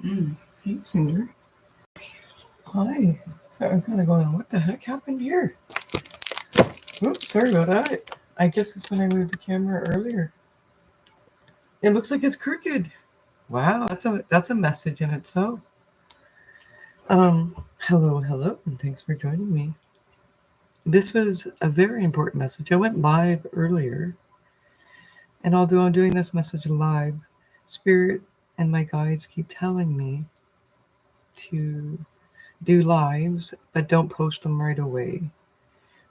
Hey, Cinder. Hi. So I'm kind of going, what the heck happened here? Oops, sorry about that. I guess it's when I moved the camera earlier. It looks like it's crooked. Wow, that's a message in itself. Um, hello, and thanks for joining me. This was a very important message. I went live earlier, and although I'm doing this message live, Spirit and my guides keep telling me to do lives, but don't post them right away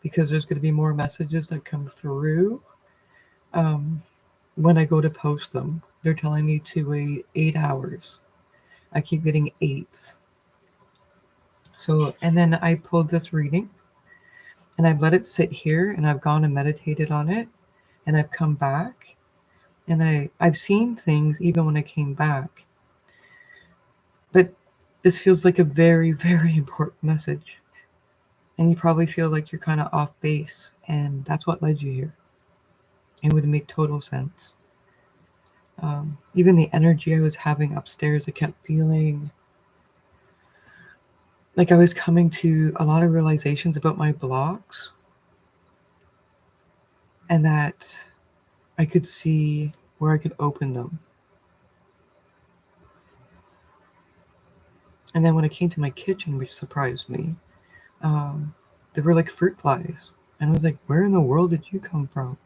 because there's going to be more messages that come through um, when I go to post them. They're telling me to wait 8 hours. I keep getting eights. So, and then I pulled this reading and I've let it sit here and I've gone and meditated on it and I've come back and I've seen things even when I came back. But this feels like a very, very important message. And you probably feel like you're kind of off base, and that's what led you here. It would make total sense. Even the energy I was having upstairs, I kept feeling like I was coming to a lot of realizations about my blocks, and that I could see where I could open them. And then when I came to my kitchen, which surprised me, um, there were like fruit flies. And I was like, where in the world did you come from?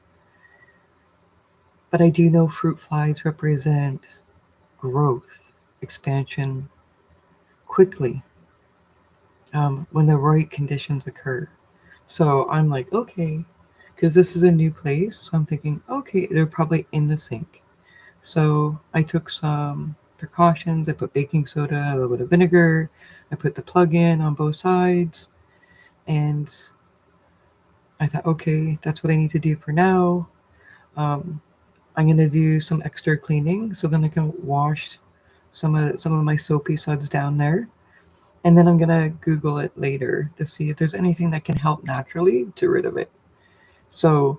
But I do know fruit flies represent growth, expansion quickly when the right conditions occur. So I'm like, okay, because this is a new place. So I'm thinking, okay, they're probably in the sink. So I took some precautions. I put baking soda, a little bit of vinegar. I put the plug in on both sides. And I thought, okay, that's what I need to do for now. Um, I'm gonna do some extra cleaning so then I can wash some of my soapy suds down there, and then I'm gonna Google it later to see if there's anything that can help naturally to rid of it. So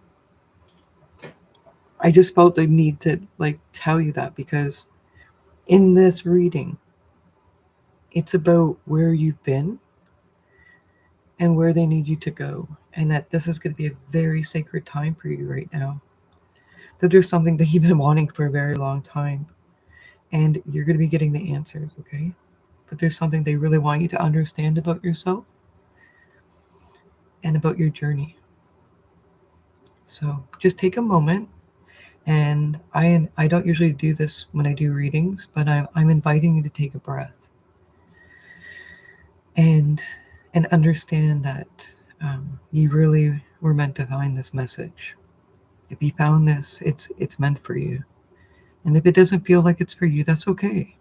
I just felt the need to like tell you that because in this reading, it's about where you've been and where they need you to go, and that this is going to be a very sacred time for you right now. That there's something that you've been wanting for a very long time, and you're going to be getting the answers, okay? But there's something they really want you to understand about yourself and about your journey. So just take a moment, and I don't usually do this when I do readings, but I'm inviting you to take a breath and understand that you really were meant to find this message. If you found this, it's meant for you. And if it doesn't feel like it's for you, that's okay.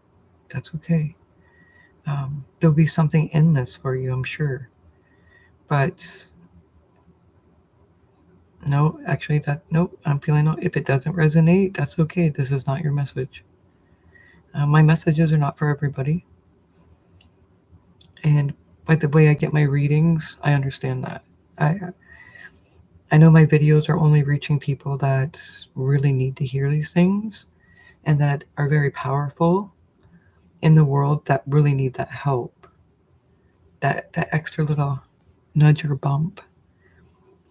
That's okay. There'll be something in this for you, I'm sure. But no, actually, nope, I'm feeling no. If it doesn't resonate, that's okay. This is not your message. My messages are not for everybody. And by the way I get my readings, I understand that. I I know my videos are only reaching people that really need to hear these things and that are very powerful in the world that really need that help, that extra little nudge or bump.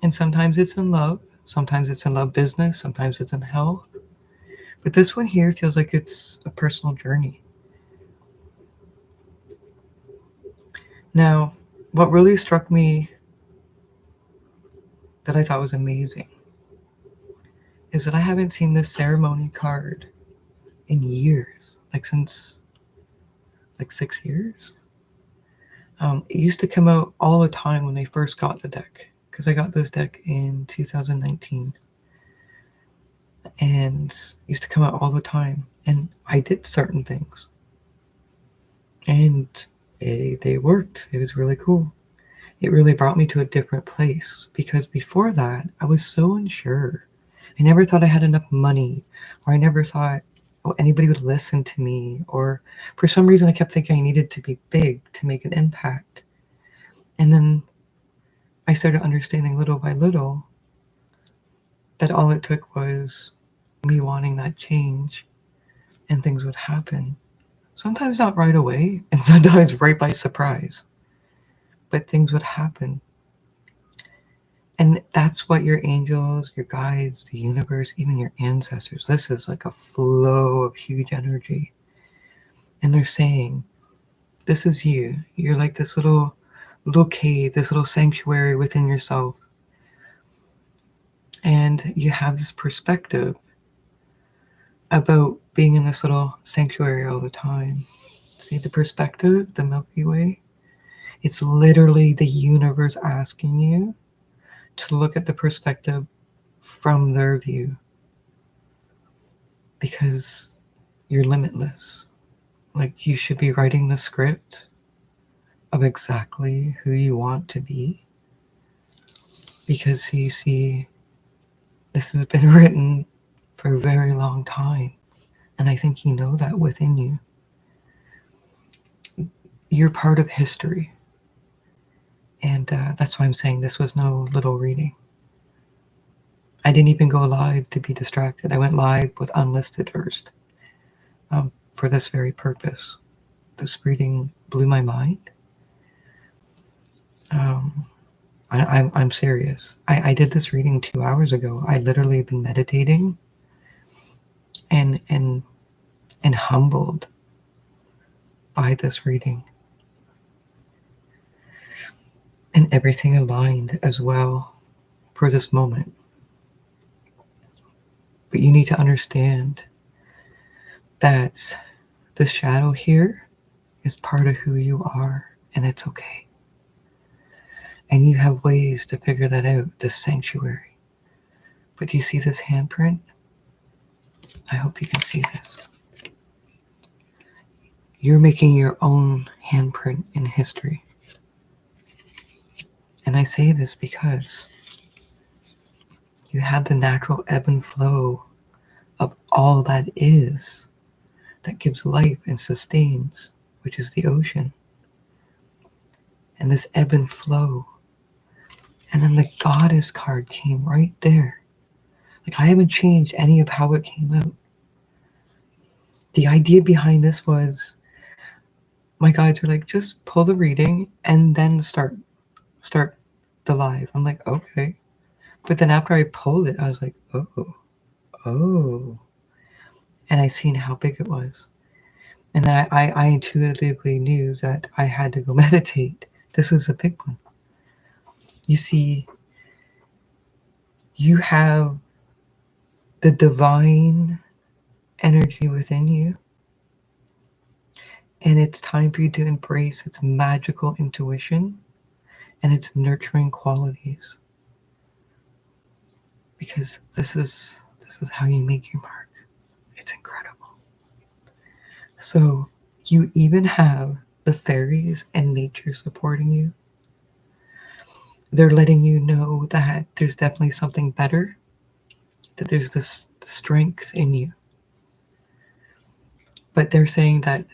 And sometimes it's in love, sometimes it's in love business, sometimes it's in health. But this one here feels like it's a personal journey. Now, what really struck me that I thought was amazing is that I haven't seen this ceremony card in years, like since like 6 years. It used to come out all the time when they first got the deck, because I got this deck in 2019, and it used to come out all the time. And I did certain things, and they worked. It was really cool. It really brought me to a different place because before that, I was so unsure. I never thought I had enough money, or I never thought anybody would listen to me, or for some reason I kept thinking I needed to be big to make an impact. And then I started understanding little by little that all it took was me wanting that change and things would happen. Sometimes not right away, and sometimes right by surprise. But things would happen. And that's what your angels, your guides, the universe, even your ancestors, this is like a flow of huge energy. And they're saying, this is you. You're like this little cave, this little sanctuary within yourself. And you have this perspective about being in this little sanctuary all the time. See the perspective, the Milky Way? It's literally the universe asking you to look at the perspective from their view, because you're limitless. Like, you should be writing the script of exactly who you want to be, because you see, this has been written for a very long time, and I think you know that within you. You're part of history, and that's why I'm saying this was no little reading. I didn't even go live to be distracted. I went live with unlisted first, for this very purpose. This reading blew my mind. I'm serious. I did this reading 2 hours ago. I literally been meditating and humbled by this reading. And everything aligned as well for this moment. But you need to understand that the shadow here is part of who you are, and it's okay. And you have ways to figure that out, this sanctuary. But do you see this handprint? I hope you can see this. You're making your own handprint in history. And I say this because you have the natural ebb and flow of all that is, that gives life and sustains, which is the ocean. And this ebb and flow. And then the goddess card came right there. Like, I haven't changed any of how it came out. The idea behind this was, my guides were like, just pull the reading and then start the live. I'm like, okay. But then after I pulled it, I was like, oh. And I seen how big it was. And then I intuitively knew that I had to go meditate. This was a big one. You see, you have the divine energy within you, and it's time for you to embrace its magical intuition and its nurturing qualities, because this is how you make your mark. It's incredible. So you even have the fairies and nature supporting you. They're letting you know that there's definitely something better, that there's this strength in you. But they're saying that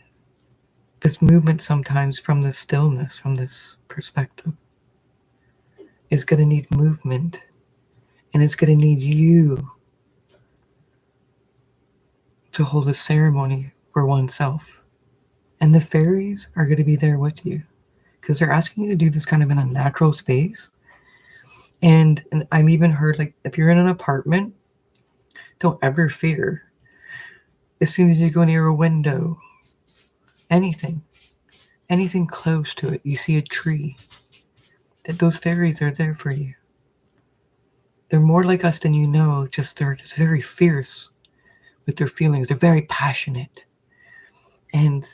this movement sometimes from this stillness, from this perspective, is going to need movement, and it's going to need you to hold a ceremony for oneself. And the fairies are going to be there with you, because they're asking you to do this kind of in a natural space. And I've even heard, like, if you're in an apartment, don't ever fear. As soon as you go near a window, anything close to it, you see a tree, that those fairies are there for you. They're more like us than you know, they're just very fierce with their feelings. They're very passionate. And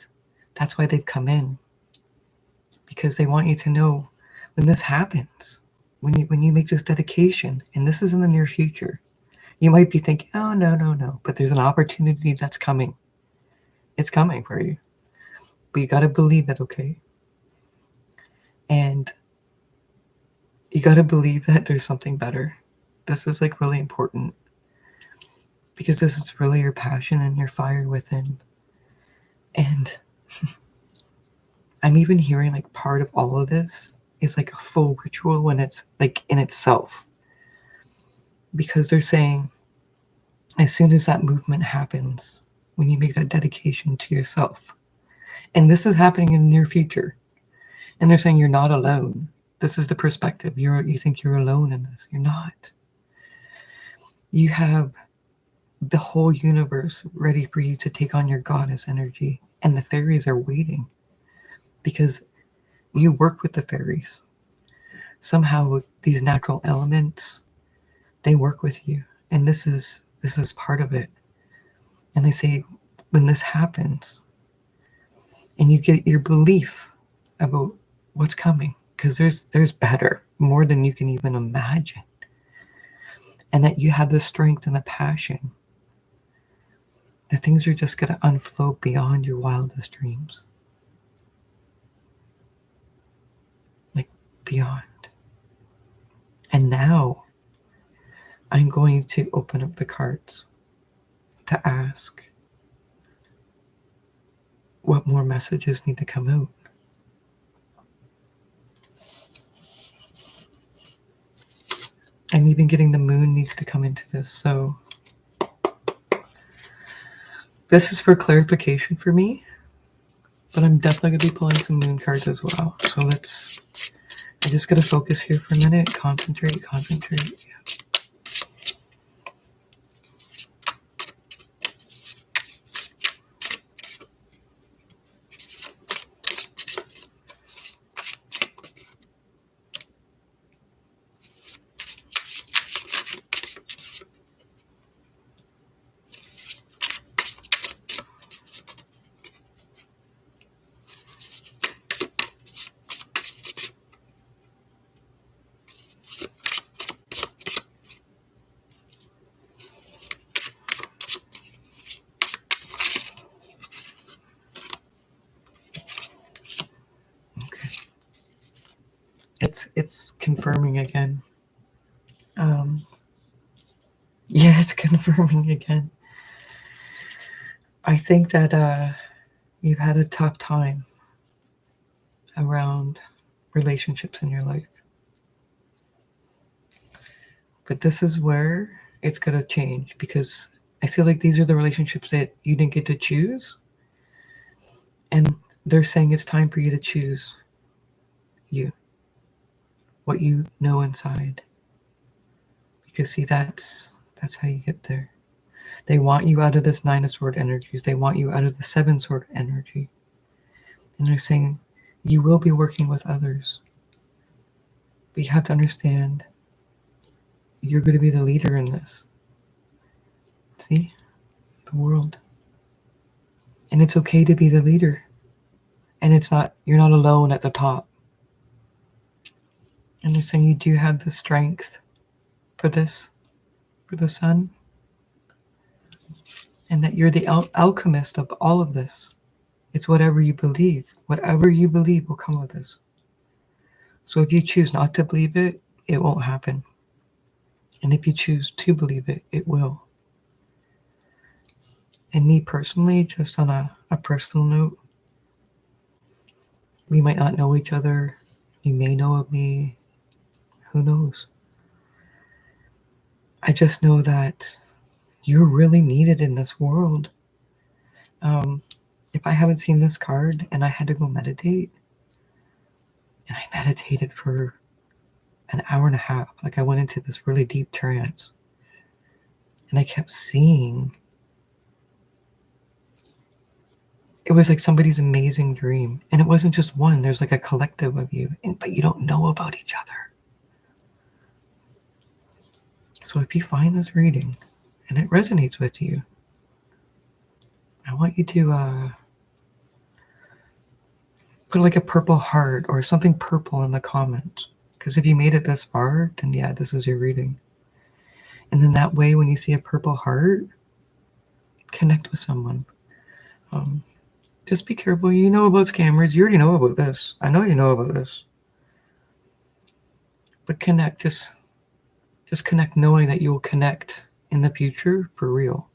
that's why they've come in, because they want you to know, when this happens, when you make this dedication, and this is in the near future, you might be thinking, oh, no, but there's an opportunity that's coming. It's coming for you. But you got to believe it, okay? And you got to believe that there's something better. This is like really important, because this is really your passion and your fire within. And I'm even hearing, like, part of all of this is like a full ritual when it's like in itself. Because they're saying, as soon as that movement happens, when you make that dedication to yourself, And this is happening in the near future. And they're saying you're not alone. This is the perspective. You think you're alone in this. You're not. You have the whole universe ready for you to take on your goddess energy. And the fairies are waiting because you work with the fairies. Somehow these natural elements, they work with you. And this is part of it. And they say when this happens and you get your belief about what's coming, because there's better, more than you can even imagine. And that you have the strength and the passion, that things are just going to unflow beyond your wildest dreams. Like beyond. And now I'm going to open up the cards to ask what more messages need to come out. I'm even getting the moon needs to come into this. So this is for clarification for me, but I'm definitely going to be pulling some moon cards as well. So I just got to focus here for a minute. Concentrate. Yeah. It's confirming again. Yeah, it's confirming again. I think that you've had a tough time around relationships in your life. But this is where it's going to change, because I feel like these are the relationships that you didn't get to choose. And they're saying it's time for you to choose you, what you know inside. Because see, that's how you get there. They want you out of this Nine of Sword energies. They want you out of the Seven Sword energy. And they're saying you will be working with others. But you have to understand you're going to be the leader in this. See? The world. And it's okay to be the leader. And you're not alone at the top. And they're saying you do have the strength for this, for the sun. And that you're the alchemist of all of this. It's whatever you believe. Whatever you believe will come with this. So if you choose not to believe it, it won't happen. And if you choose to believe it, it will. And me personally, just on a personal note, we might not know each other. You may know of me. Who knows? I just know that you're really needed in this world. If I haven't seen this card and I had to go meditate, and I meditated for an hour and a half, like I went into this really deep trance, and I kept seeing, it was like somebody's amazing dream. And it wasn't just one, there's like a collective of you, but you don't know about each other. So if you find this reading and it resonates with you, I want you to put like a purple heart or something purple in the comments. Because if you made it this far, then yeah, this is your reading. And then that way, when you see a purple heart, connect with someone. Just be careful. You know about scammers. You already know about this. I know you know about this. But connect. Just connect, knowing that you will connect in the future for real.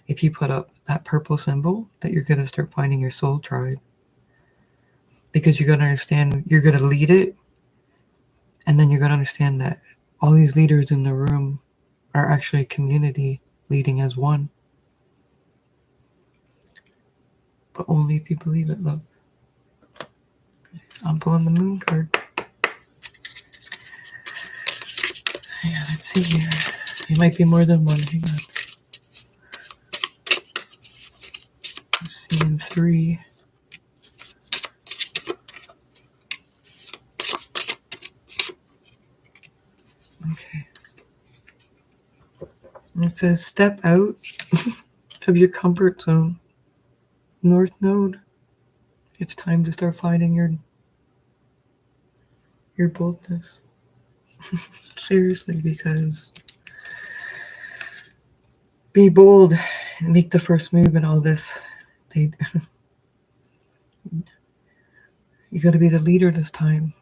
If you put up that purple symbol, that you're going to start finding your soul tribe. Because you're going to understand, you're going to lead it. And then you're going to understand that all these leaders in the room are actually a community leading as one. but only if you believe it, love. I'm pulling the moon card. Yeah, let's see here. It might be more than one. Hang on. I'm seeing 3. Okay. And it says step out of your comfort zone. North Node. It's time to start finding your boldness. Seriously, because be bold and make the first move in all this. You got to be the leader this time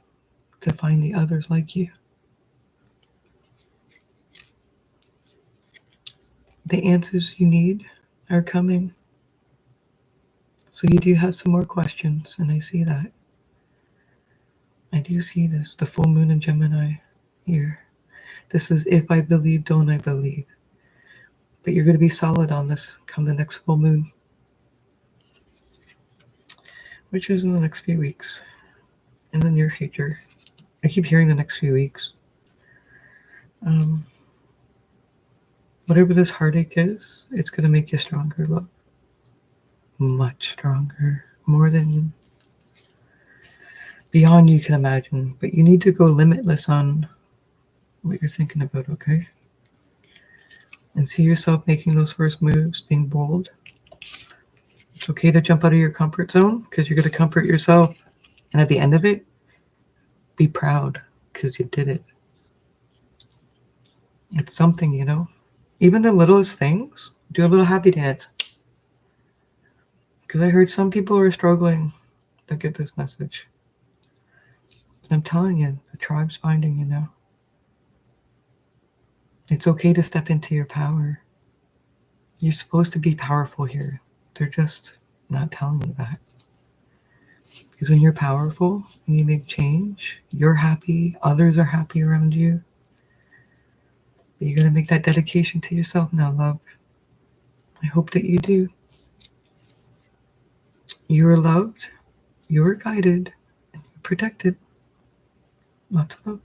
to find the others like you. The answers you need are coming. So you do have some more questions, and I see that. I do see this, the full moon in Gemini here. This is if I believe, don't I believe. But you're going to be solid on this come the next full moon, which is in the next few weeks, in the near future. I keep hearing the next few weeks. Whatever this heartache is, it's going to make you stronger, love. Much stronger. More than beyond you can imagine. But you need to go limitless on what you're thinking about, okay? And see yourself making those first moves, being bold. It's okay to jump out of your comfort zone because you're going to comfort yourself. And at the end of it, be proud because you did it. It's something, you know. Even the littlest things, do a little happy dance. Because I heard some people are struggling to get this message. And I'm telling you, the tribe's finding you now. It's okay to step into your power. You're supposed to be powerful here. They're just not telling you that. Because when you're powerful and you make change, you're happy, others are happy around you. But you're going to make that dedication to yourself now, love. I hope that you do. You are loved, you are guided, and you're protected. Lots of love.